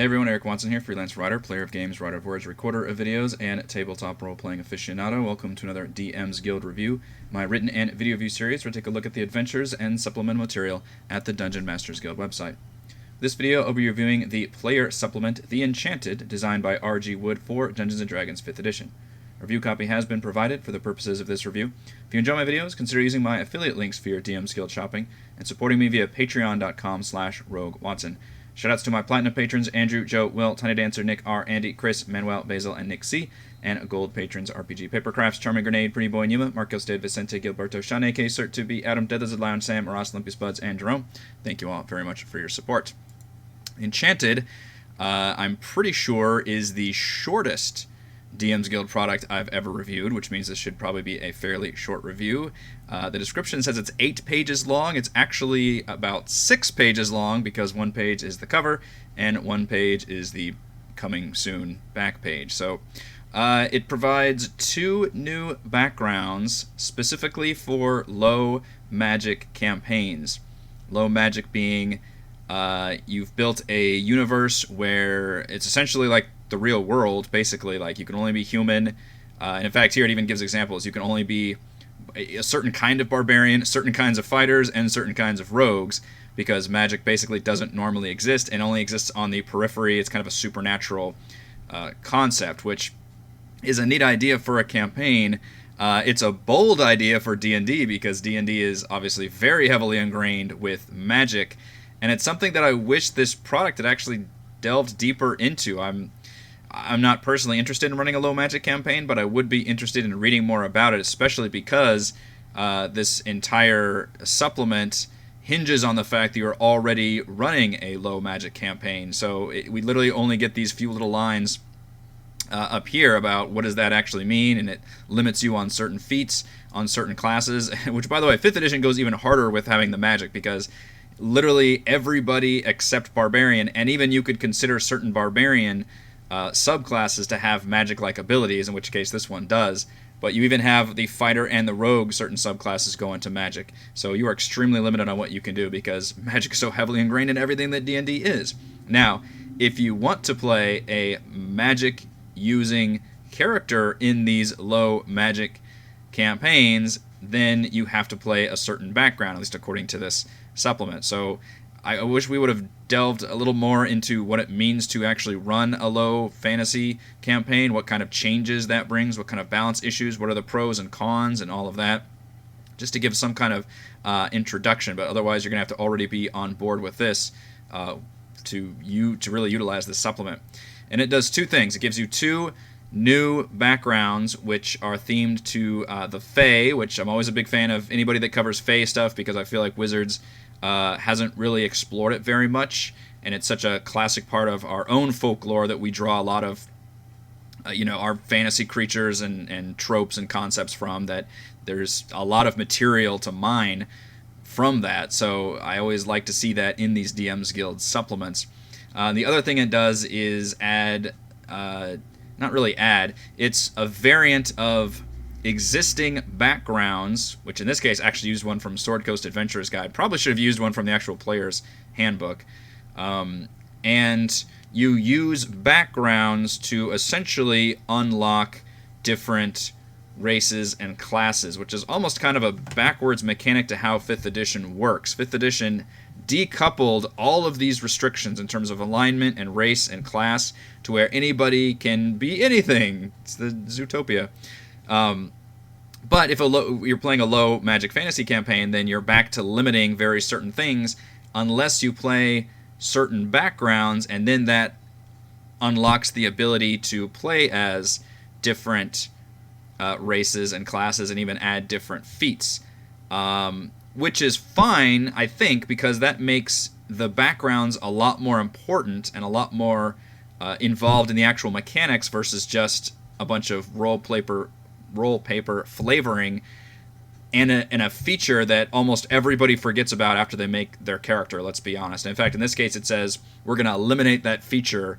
Hey everyone, Eric Watson here, freelance writer, player of games, writer of words, recorder of videos, and tabletop role-playing aficionado. Welcome to another DM's Guild review, my written and video review series where I take a look at the adventures and supplemental material at the Dungeon Masters Guild website. This video, I'll be reviewing the player supplement, The Enchanted, designed by R.G. Wood for Dungeons & Dragons 5th edition. A review copy has been provided for the purposes of this review. If you enjoy my videos, consider using my affiliate links for your DM's Guild shopping and supporting me via patreon.com/roguewatson. Shoutouts to my Platinum patrons, Andrew, Joe, Will, Tiny Dancer, Nick, R, Andy, Chris, Manuel, Basil, and Nick C. And Gold patrons, RPG Papercrafts, Charming Grenade, Pretty Boy Numa, Marcos Dade, Vicente, Gilberto, Sean A.K., Cert to be Adam, Death Lounge, Sam, Ross, Olympus Buds, and Jerome. Thank you all very much for your support. Enchanted, I'm pretty sure, is the shortest DM's Guild product I've ever reviewed, which means this should probably be a fairly short review. The description says it's 8 pages long. It's actually about 6 pages long because 1 page is the cover and 1 page is the coming soon back page. So it provides 2 new backgrounds specifically for low magic campaigns. Low magic being you've built a universe where it's essentially like the real world, basically. Like, you can only be human, and in fact here it even gives examples. You can only be a certain kind of barbarian, certain kinds of fighters, and certain kinds of rogues, because magic basically doesn't normally exist and only exists on the periphery. It's kind of a supernatural concept, which is a neat idea for a campaign. It's a bold idea for D&D because D&D is obviously very heavily ingrained with magic, and it's something that I wish this product had actually delved deeper into. I'm not personally interested in running a low magic campaign, but I would be interested in reading more about it, especially because this entire supplement hinges on the fact that you're already running a low magic campaign. So we literally only get these few little lines up here about what does that actually mean, and it limits you on certain feats, on certain classes, which, by the way, 5th edition goes even harder with having the magic, because literally everybody except Barbarian, and even you could consider certain Barbarian subclasses to have magic-like abilities, in which case this one does, but you even have the Fighter and the Rogue, certain subclasses go into magic. So you are extremely limited on what you can do because magic is so heavily ingrained in everything that D&D is. Now, if you want to play a magic-using character in these low magic campaigns, then you have to play a certain background, at least according to this supplement. So I wish we would have delved a little more into what it means to actually run a low fantasy campaign, what kind of changes that brings, what kind of balance issues, what are the pros and cons, and all of that, just to give some kind of introduction. But otherwise, you're going to have to already be on board with this to really utilize this supplement. And it does 2 things. It gives you 2 new backgrounds which are themed to the Fae, which I'm always a big fan of anybody that covers Fae stuff, because I feel like Wizards hasn't really explored it very much, and it's such a classic part of our own folklore that we draw a lot of our fantasy creatures and tropes and concepts from, that there's a lot of material to mine from that. So I always like to see that in these DM's Guild supplements. The other thing it does is add, not really add, it's a variant of existing backgrounds, which in this case actually used one from Sword Coast Adventurer's Guide. Probably should have used one from the actual player's handbook. And you use backgrounds to essentially unlock different races and classes, which is almost kind of a backwards mechanic to how 5th edition works. 5th edition decoupled all of these restrictions in terms of alignment and race and class to where anybody can be anything. It's the Zootopia. But if you're playing a low magic fantasy campaign, then you're back to limiting very certain things unless you play certain backgrounds, and then that unlocks the ability to play as different races and classes and even add different feats, which is fine, I think, because that makes the backgrounds a lot more important and a lot more involved in the actual mechanics versus just a bunch of role paper flavoring and a feature that almost everybody forgets about after they make their character, let's be honest. In fact, in this case, it says we're going to eliminate that feature,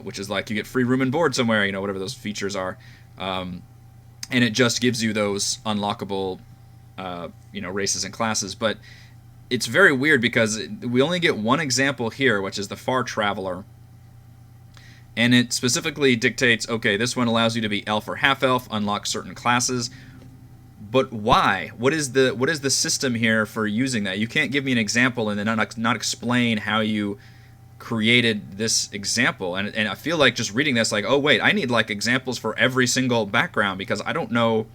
which is like you get free room and board somewhere, whatever those features are. And it just gives you those unlockable, races and classes. But it's very weird because we only get one example here, which is the Far Traveler. and it specifically dictates, okay, this one allows you to be elf or half elf, unlock certain classes. But why? What is the system here for using that? You can't give me an example and then not explain how you created this example. And I feel like just reading this, like, oh wait, I need like examples for every single background, because I don't know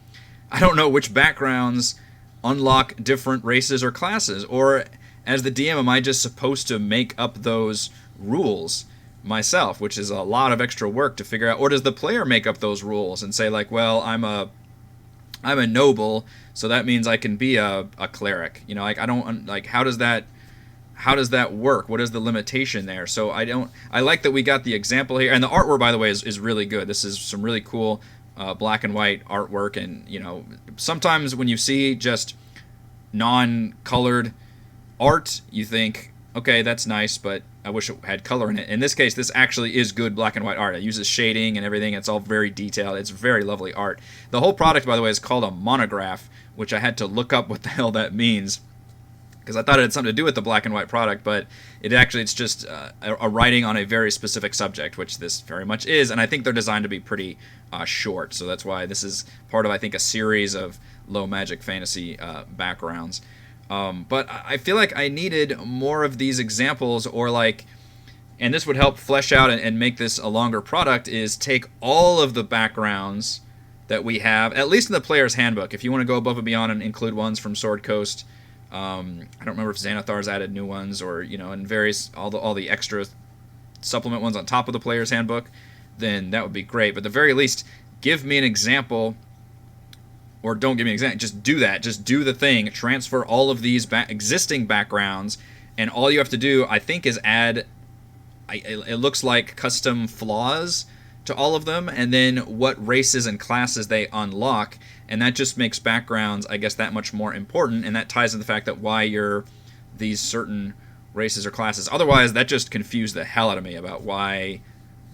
which backgrounds unlock different races or classes. Or as the DM, am I just supposed to make up those rules myself, which is a lot of extra work to figure out? Or does the player make up those rules and say like, well, I'm a noble, so that means I can be a cleric. You know, like, I don't like, how does that work? What is the limitation there? So I like that we got the example here, and the artwork, by the way, is really good. This is some really cool black and white artwork, and you know, sometimes when you see just non-colored art, you think, okay, that's nice, but I wish it had color in it. In this case, this actually is good black and white art. It uses shading and everything. It's all very detailed. It's very lovely art. The whole product, by the way, is called a monograph, which I had to look up what the hell that means, because I thought it had something to do with the black and white product, but it's just a writing on a very specific subject, which this very much is, and I think they're designed to be pretty short, so that's why this is part of, I think, a series of low magic fantasy backgrounds. But I feel like I needed more of these examples, or like, and this would help flesh out and make this a longer product, is take all of the backgrounds that we have, at least in the player's handbook. If you want to go above and beyond and include ones from Sword Coast, I don't remember if Xanathar's added new ones, or, you know, and various, all the extra supplement ones on top of the player's handbook, then that would be great. But at the very least, give me an example. Or don't give me an example. Just do that. Just do the thing. Transfer all of these existing backgrounds, and all you have to do, I think, is add, it looks like, custom flaws to all of them, and then what races and classes they unlock, and that just makes backgrounds, I guess, that much more important, and that ties into the fact that why you're these certain races or classes. Otherwise, that just confused the hell out of me about why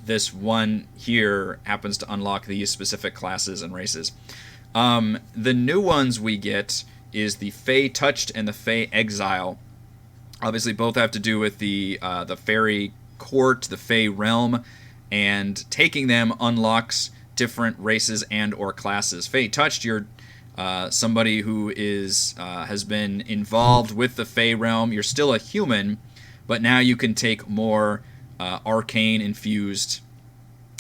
this one here happens to unlock these specific classes and races. The new ones we get is the Fae Touched and the Fae Exile. Obviously, both have to do with the fairy court, the Fae realm, and taking them unlocks different races and or classes. Fae Touched, you're somebody who has been involved with the Fae realm. You're still a human, but now you can take more arcane infused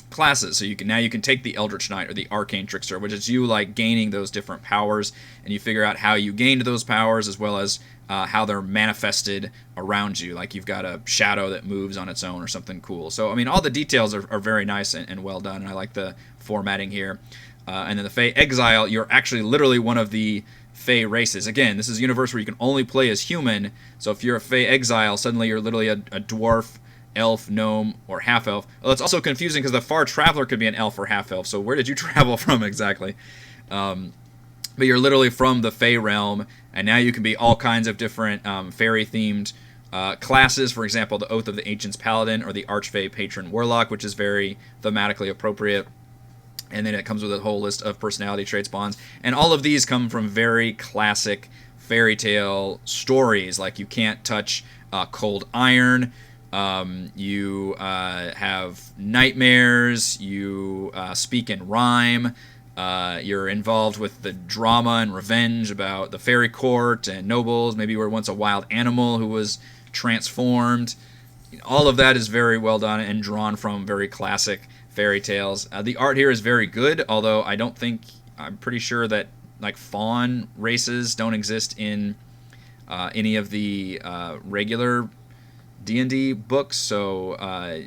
classes. So you can take the Eldritch Knight or the Arcane Trickster, which is you like gaining those different powers, and you figure out how you gained those powers, as well as how they're manifested around you. Like you've got a shadow that moves on its own or something cool. So I mean, all the details are very nice and well done, and I like the formatting here. And then the Fae Exile, you're actually literally one of the Fae races. Again, this is a universe where you can only play as human, so if you're a Fae Exile, suddenly you're literally a dwarf, elf, gnome, or half-elf. Well, it's also confusing because the Far Traveler could be an elf or half-elf, so where did you travel from exactly? But you're literally from the Fae realm, and now you can be all kinds of different fairy-themed classes. For example, the Oath of the Ancients Paladin, or the Archfey Patron Warlock, which is very thematically appropriate. And then it comes with a whole list of personality traits, bonds. And all of these come from very classic fairy tale stories, like you can't touch cold iron, you have nightmares, you speak in rhyme, you're involved with the drama and revenge about the fairy court and nobles. Maybe you were once a wild animal who was transformed. All of that is very well done and drawn from very classic fairy tales. The art here is very good, although I'm pretty sure that like fawn races don't exist in any of the regular D&D books, so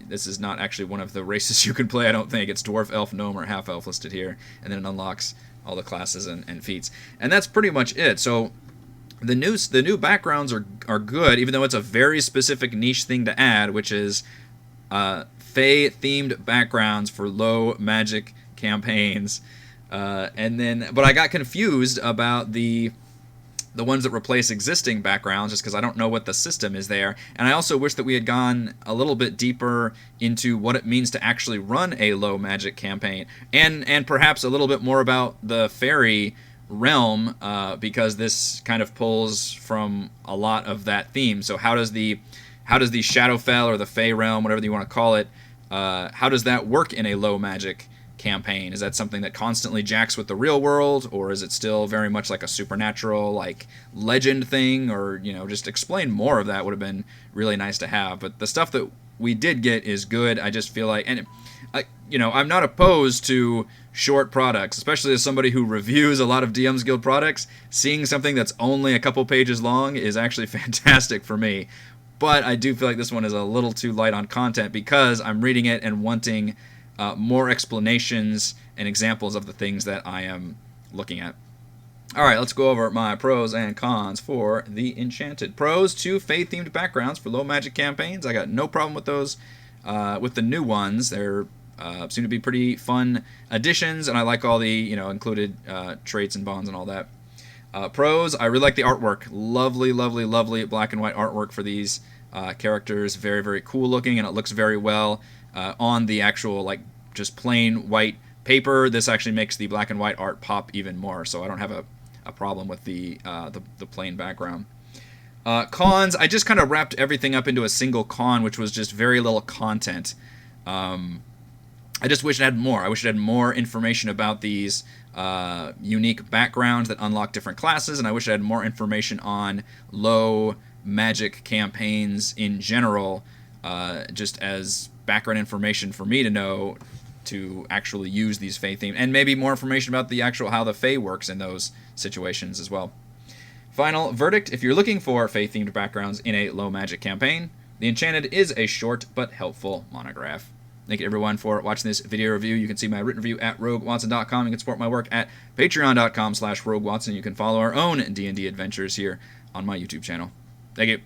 this is not actually one of the races you can play. I don't think it's dwarf, elf, gnome, or half elf listed here, and then it unlocks all the classes and feats, and that's pretty much it. So the new backgrounds are good, even though it's a very specific niche thing to add, which is Fae themed backgrounds for low magic campaigns. But I got confused about the ones that replace existing backgrounds, just because I don't know what the system is there. And I also wish that we had gone a little bit deeper into what it means to actually run a low magic campaign, and perhaps a little bit more about the fairy realm, because this kind of pulls from a lot of that theme. So how does the Shadowfell or the Fae realm, whatever you want to call it, how does that work in a low magic campaign? Is that something that constantly jacks with the real world, or is it still very much like a supernatural, like, legend thing? Or, just explain more of that would have been really nice to have. But the stuff that we did get is good. I just feel like, and I'm not opposed to short products, especially as somebody who reviews a lot of DM's Guild products. Seeing something that's only a couple pages long is actually fantastic for me. But I do feel like this one is a little too light on content because I'm reading it and wanting more explanations and examples of the things that I am looking at. All right, let's go over my pros and cons for the Enchanted. Pros: 2 Fae-themed backgrounds for low magic campaigns. I got no problem with those. With the new ones, they're seem to be pretty fun additions, and I like all the included traits and bonds and all that. Pros: I really like the artwork. Lovely, lovely, lovely black and white artwork for these characters. Very, very cool looking, and it looks very well on the actual, just plain white paper. This actually makes the black and white art pop even more, so I don't have a problem with the plain background. Cons: I just kind of wrapped everything up into a single con, which was just very little content. I just wish it had more. I wish it had more information about these unique backgrounds that unlock different classes, and I wish it had more information on low magic campaigns in general, just as background information for me to know to actually use these Fae themes, and maybe more information about the actual how the Fae works in those situations as well. Final verdict: if you're looking for Fae-themed backgrounds in a low magic campaign, The Enchanted is a short but helpful monograph. Thank you everyone for watching this video review. You can see my written review at roguewatson.com. You can support my work at patreon.com/roguewatson. You can follow our own D&D adventures here on my YouTube channel. Thank you.